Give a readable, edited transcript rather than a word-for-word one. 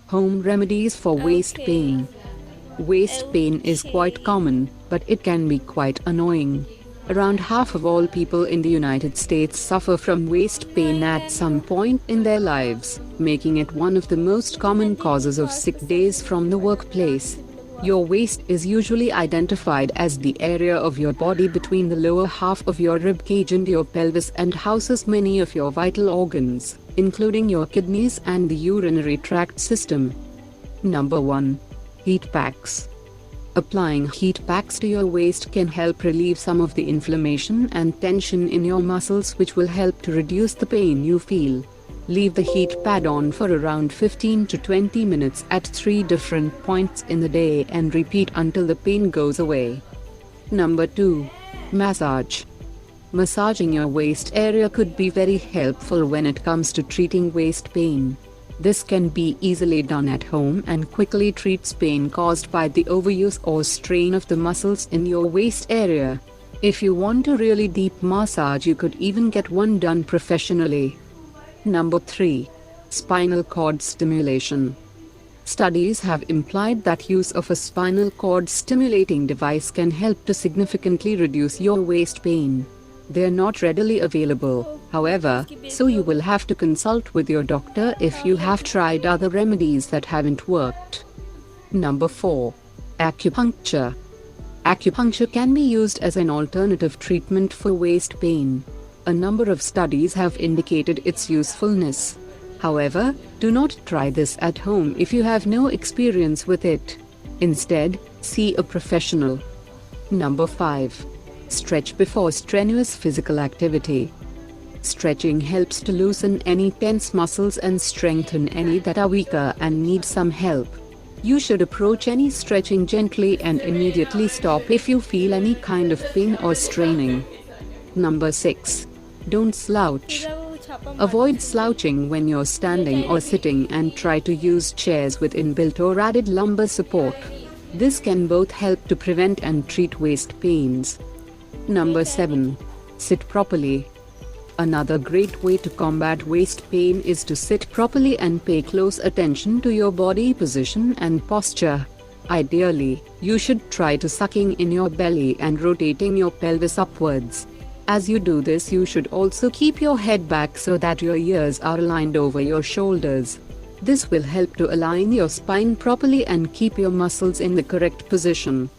Home remedies for waist Okay. pain. Waist pain is quite common, but it can be quite annoying. Around half of all people in the United States suffer from waist pain at some point in their lives, making it one of the most common causes of sick days from the workplace. Your waist is usually identified as the area of your body between the lower half of your rib cage and your pelvis and houses many of your vital organs, including your kidneys and the urinary tract system. Number 1. Heat packs. Applying heat packs to your waist can help relieve some of the inflammation and tension in your muscles, which will help to reduce the pain you feel. Leave the heat pad on for around 15 to 20 minutes at 3 different points in the day and repeat until the pain goes away. Number 2. Massage. Massaging your waist area could be very helpful when it comes to treating waist pain. This can be easily done at home and quickly treats pain caused by the overuse or strain of the muscles in your waist area. If you want a really deep massage, you could even get one done professionally. Number 3. Spinal cord stimulation. Studies have implied that use of a spinal cord stimulating device can help to significantly reduce your waist pain. They are not readily available, however, so you will have to consult with your doctor if you have tried other remedies that haven't worked. Number 4. Acupuncture. Acupuncture can be used as an alternative treatment for waist pain. A number of studies have indicated its usefulness. However, do not try this at home if you have no experience with it. Instead, see a professional. Number 5. Stretch before strenuous physical activity. Stretching helps to loosen any tense muscles and strengthen any that are weaker and need some help. You should approach any stretching gently and immediately stop if you feel any kind of pain or straining. Number 6. Don't slouch. Avoid slouching when you're standing or sitting and try to use chairs with inbuilt or added lumbar support. This can both help to prevent and treat waist pains. Number 7. Sit properly. Another great way to combat waist pain is to sit properly and pay close attention to your body position and posture. Ideally, you should try to sucking in your belly and rotating your pelvis upwards. As you do this, you should also keep your head back so that your ears are aligned over your shoulders. This will help to align your spine properly and keep your muscles in the correct position.